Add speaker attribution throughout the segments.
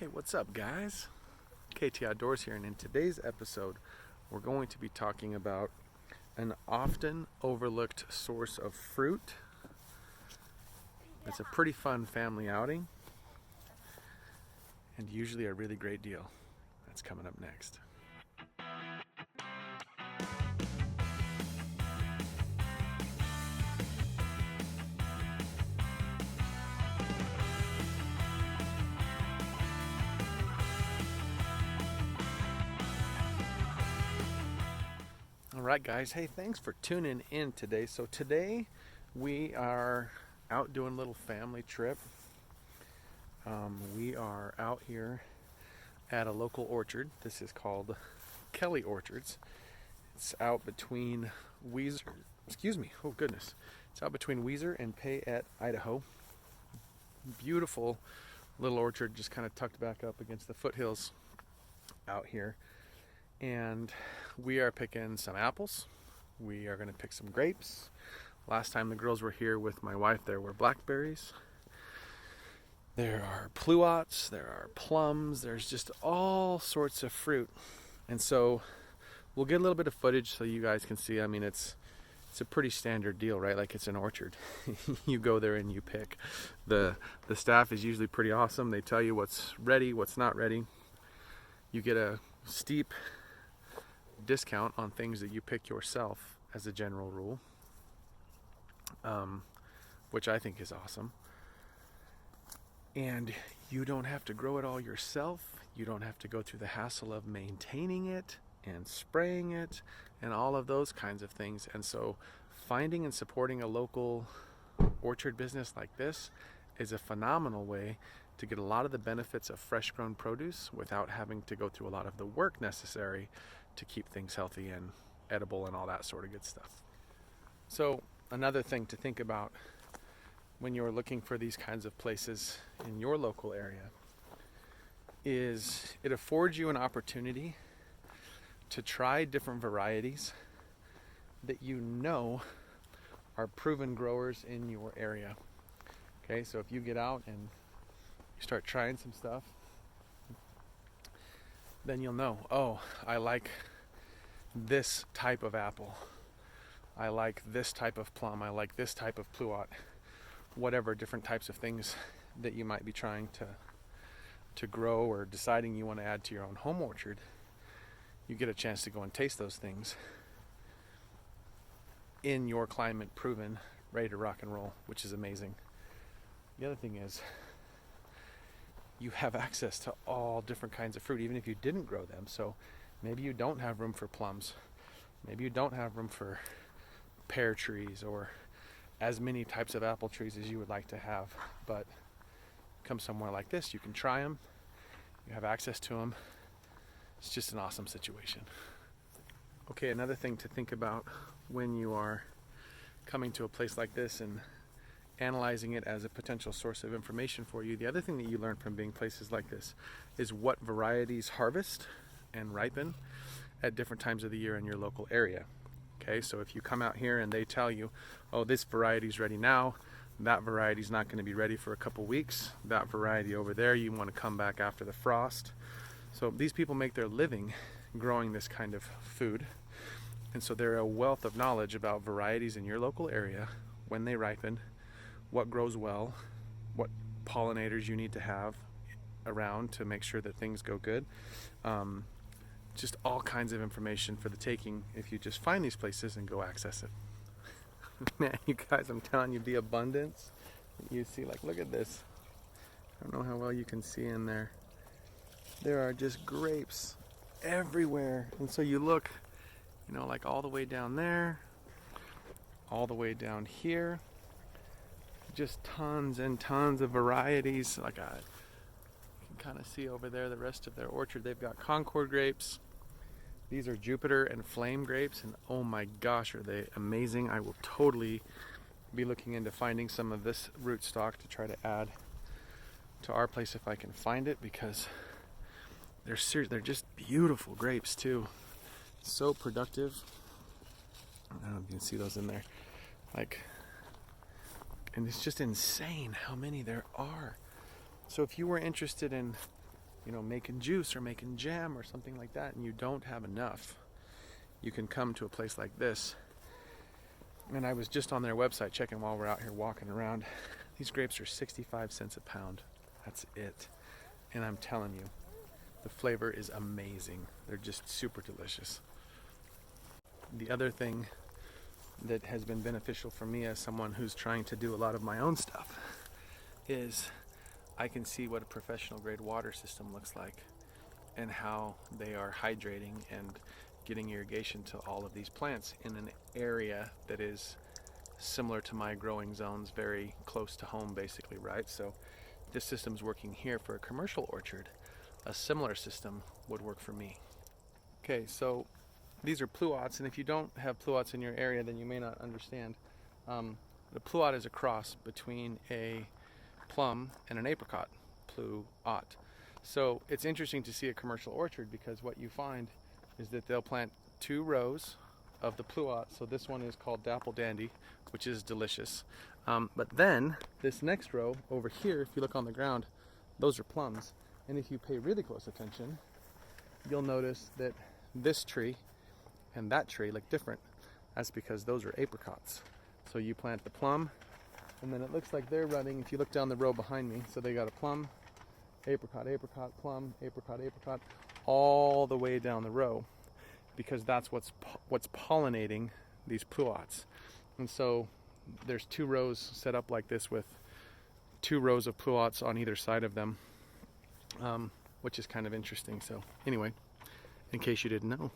Speaker 1: Hey, what's up, guys? KT Outdoors here, and in today's episode, we're going to be talking about an often overlooked source of fruit. It's a pretty fun family outing, and usually a really great deal. That's coming up next. Alright guys, hey, thanks for tuning in today. So today we are out doing a little family trip. We are out here at a local orchard. This is called Kelley Orchards. It's out between It's out between Weezer and Payette, Idaho. Beautiful little orchard, just kind of tucked back up against the foothills out here. And we are picking some apples. We are going to pick some grapes. Last time the girls were here with my wife, there were blackberries. There are pluots, there are plums, there's just all sorts of fruit. And so we'll get a little bit of footage so you guys can see. I mean, it's a pretty standard deal, right? Like, it's an orchard. You go there and you pick. The staff is usually pretty awesome. They tell you what's ready, what's not ready. You get a steep discount on things that you pick yourself as a general rule, which I think is awesome. And you don't have to grow it all yourself. You don't have to go through the hassle of maintaining it and spraying it and all of those kinds of things. And so finding and supporting a local orchard business like this is a phenomenal way to get a lot of the benefits of fresh grown produce without having to go through a lot of the work necessary to keep things healthy and edible and all that sort of good stuff. So another thing to think about when you're looking for these kinds of places in your local area is it affords you an opportunity to try different varieties that you know are proven growers in your area. Okay, so if you get out and you start trying some stuff, then you'll know, oh, I like this type of apple. I like this type of plum. I like this type of pluot. Whatever different types of things that you might be trying to grow or deciding you want to add to your own home orchard, you get a chance to go and taste those things in your climate, proven, ready to rock and roll, which is amazing. The other thing is you have access to all different kinds of fruit, even if you didn't grow them. So maybe you don't have room for plums. Maybe you don't have room for pear trees or as many types of apple trees as you would like to have. But come somewhere like this, you can try them. You have access to them. It's just an awesome situation. Okay, another thing to think about when you are coming to a place like this and analyzing it as a potential source of information for you, the other thing that you learn from being places like this is what varieties harvest and ripen at different times of the year in your local area. Okay, so if you come out here and they tell you, oh, this variety's ready now, that variety's not going to be ready for a couple weeks, that variety over there, you want to come back after the frost. So these people make their living growing this kind of food, and so they're a wealth of knowledge about varieties in your local area, when they ripen, what grows well, what pollinators you need to have around to make sure that things go good. Just all kinds of information for the taking if you just find these places and go access it. Man, you guys, I'm telling you, the abundance that you see, like, look at this. I don't know how well you can see in there. There are just grapes everywhere. And so you look, like all the way down there, all the way down here, just tons and tons of varieties. Like, you can kind of see over there the rest of their orchard. They've got Concord grapes. These are Jupiter and Flame grapes, and oh my gosh, are they amazing. I will totally be looking into finding some of this rootstock to try to add to our place if I can find it, because they're just beautiful grapes too. So productive. I don't know if you can see those in there. And it's just insane how many there are. So if you were interested in making juice or making jam or something like that, and you don't have enough, you can come to a place like this. And I was just on their website checking while we're out here walking around. These grapes are 65 cents a pound. That's it. And I'm telling you, the flavor is amazing. They're just super delicious. The other thing that has been beneficial for me as someone who's trying to do a lot of my own stuff is I can see what a professional grade water system looks like and how they are hydrating and getting irrigation to all of these plants in an area that is similar to my growing zones, very close to home basically, right? So this system's working here for a commercial orchard. A similar system would work for me. Okay, so these are pluots, and if you don't have pluots in your area, then you may not understand. The pluot is a cross between a plum and an apricot, pluot. So it's interesting to see a commercial orchard because what you find is that they'll plant 2 rows of the pluot. So this one is called Dapple Dandy, which is delicious. But then this next row over here, if you look on the ground, those are plums. And if you pay really close attention, you'll notice that this tree and that tree look different. That's because those are apricots. So you plant the plum, and then it looks like they're running, if you look down the row behind me, so they got a plum, apricot, apricot, plum, apricot, apricot, all the way down the row, because that's what's pollinating these pluots. And so there's 2 rows set up like this with 2 rows of pluots on either side of them, which is kind of interesting. So anyway, in case you didn't know.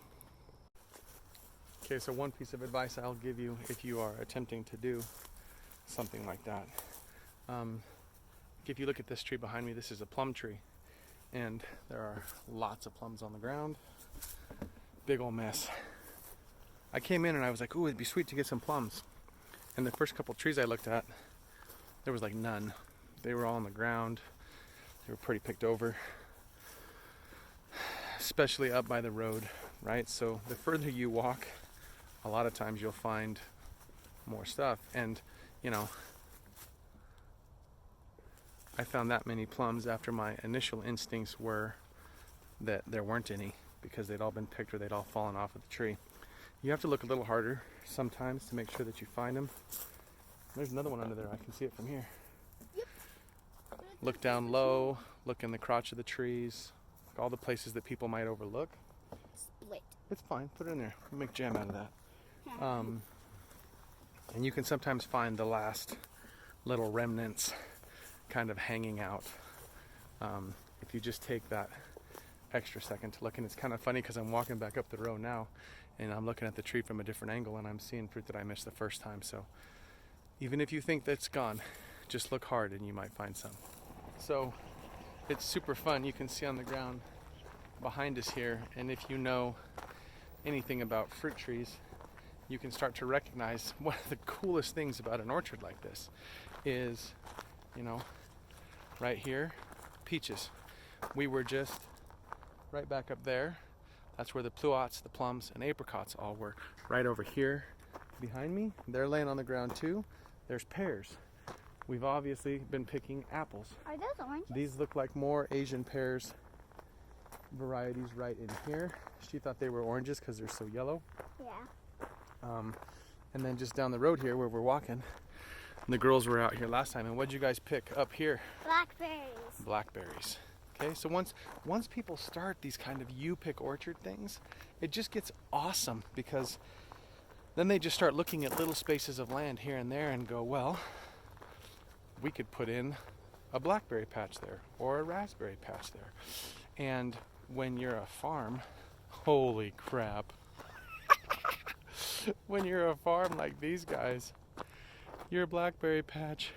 Speaker 1: Okay, so one piece of advice I'll give you if you are attempting to do something like that. If you look at this tree behind me, this is a plum tree. And there are lots of plums on the ground. Big old mess. I came in and I was like, ooh, it'd be sweet to get some plums. And the first couple trees I looked at, there was like none. They were all on the ground. They were pretty picked over. Especially up by the road, right? So the further you walk, a lot of times you'll find more stuff. And, I found that many plums after my initial instincts were that there weren't any because they'd all been picked or they'd all fallen off of the tree. You have to look a little harder sometimes to make sure that you find them. There's another one under there. I can see it from here. Yep. Look down low, look in the crotch of the trees, all the places that people might overlook.
Speaker 2: Split.
Speaker 1: It's fine. Put it in there. We'll make jam out of that. And you can sometimes find the last little remnants kind of hanging out if you just take that extra second to look. And it's kind of funny because I'm walking back up the row now and I'm looking at the tree from a different angle and I'm seeing fruit that I missed the first time. So even if you think that's gone, just look hard and you might find some. So it's super fun. You can see on the ground behind us here, and if you know anything about fruit trees, you can start to recognize one of the coolest things about an orchard like this is, right here, peaches. We were just right back up there. That's where the pluots, the plums, and apricots all were. Right over here behind me, they're laying on the ground too. There's pears. We've obviously been picking apples.
Speaker 2: Are those oranges?
Speaker 1: These look like more Asian pears varieties right in here. She thought they were oranges because they're so yellow.
Speaker 2: Yeah.
Speaker 1: And then just down the road here where we're walking, the girls were out here last time, and what'd you guys pick up here?
Speaker 2: Blackberries.
Speaker 1: Blackberries. Okay, so once people start these kind of you pick orchard things, it just gets awesome because then they just start looking at little spaces of land here and there and go, well, we could put in a blackberry patch there or a raspberry patch there. And when you're a farm, holy crap. When you're a farm like these guys, your blackberry patch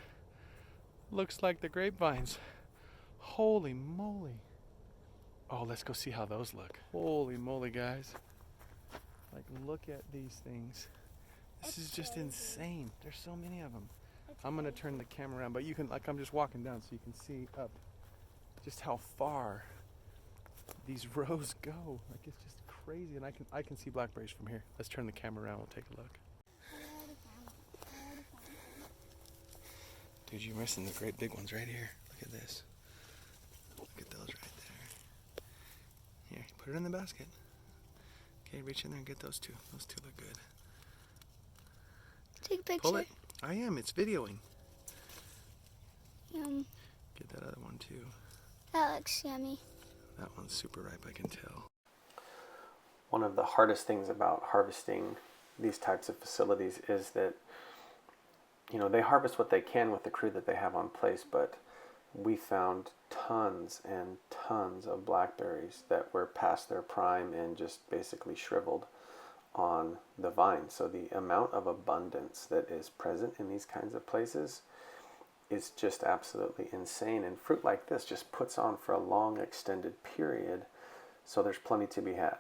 Speaker 1: looks like the grapevines. Holy moly. Oh, let's go see how those look. Holy moly, guys. Like, look at these things. This is just insane. There's so many of them. I'm going to turn the camera around, but you can, I'm just walking down so you can see up just how far these rows go. Like, it's just crazy. And I can see blackberries from here. Let's turn the camera around. We'll take a look. Dude, you're missing the great big ones right here. Look at this. Look at those right there. Put it in the basket. Okay, reach in there and get those two. Those two look good.
Speaker 2: Take a picture.
Speaker 1: Pull it. I am. It's videoing.
Speaker 2: Yum.
Speaker 1: Get that other one too.
Speaker 2: That looks yummy.
Speaker 1: That one's super ripe, I can tell.
Speaker 3: One of the hardest things about harvesting these types of facilities is that, you know, they harvest what they can with the crew that they have on place, but we found tons and tons of blackberries that were past their prime and just basically shriveled on the vine. So the amount of abundance that is present in these kinds of places is just absolutely insane. And fruit like this just puts on for a long extended period, so there's plenty to be had.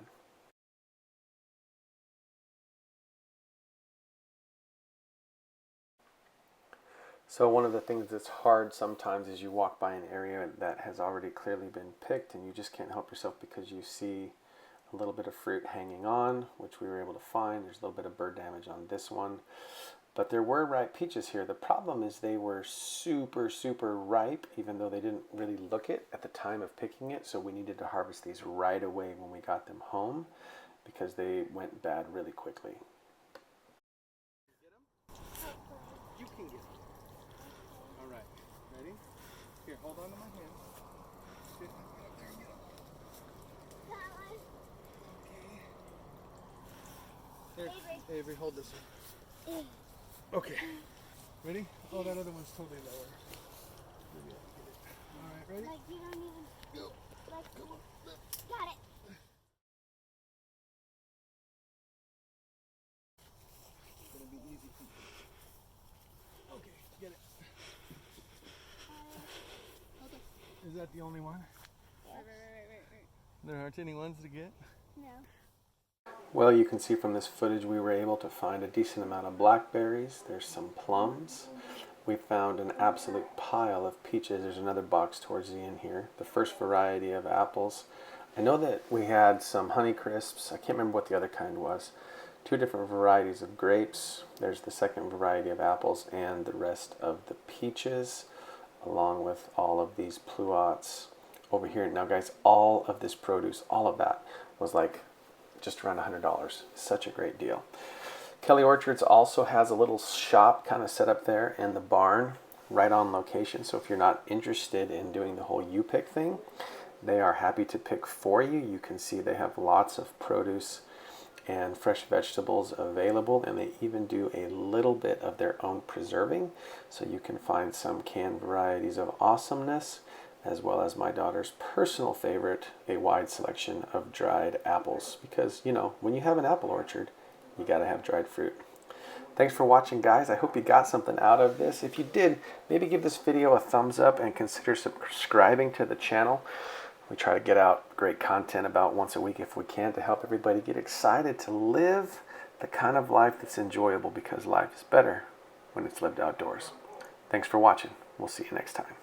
Speaker 3: So one of the things that's hard sometimes is you walk by an area that has already clearly been picked and you just can't help yourself because you see a little bit of fruit hanging on, which we were able to find. There's a little bit of bird damage on this one. But there were ripe peaches here. The problem is they were super, super ripe, even though they didn't really look it at the time of picking it. So we needed to harvest these right away when we got them home because they went bad really quickly.
Speaker 1: You can get them. All right. Ready? Here, hold on to my hand. Get up there and get them. Okay. Here, Avery, hold this one. Okay. Ready? Oh, that other one's totally lower. Maybe I can get it. All right, ready?
Speaker 2: Like you don't even.
Speaker 1: Go.
Speaker 2: Like,
Speaker 1: Come on.
Speaker 2: got it.
Speaker 1: It's gonna be easy for you. Okay, get it.
Speaker 2: Okay.
Speaker 1: Is that the only one?
Speaker 2: Right.
Speaker 1: There aren't any ones to get?
Speaker 2: No.
Speaker 3: Well, you can see from this footage we were able to find a decent amount of blackberries. There's some plums. We found an absolute pile of peaches. There's another box towards the end here. The first variety of apples. I know that we had some Honey Crisps. I can't remember what the other kind was. 2 different varieties of grapes. There's the second variety of apples and the rest of the peaches, along with all of these pluots over here. Now guys, all of this produce, all of that was like just around $100. Such a great deal. Kelley Orchards also has a little shop kind of set up there in the barn right on location. So if you're not interested in doing the whole you pick thing, they are happy to pick for you. You can see they have lots of produce and fresh vegetables available, and they even do a little bit of their own preserving. So you can find some canned varieties of awesomeness, as well as my daughter's personal favorite, a wide selection of dried apples. Because, you know, when you have an apple orchard, you gotta have dried fruit. Thanks for watching, guys. I hope you got something out of this. If you did, maybe give this video a thumbs up and consider subscribing to the channel. We try to get out great content about once a week if we can to help everybody get excited to live the kind of life that's enjoyable, because life is better when it's lived outdoors. Thanks for watching. We'll see you next time.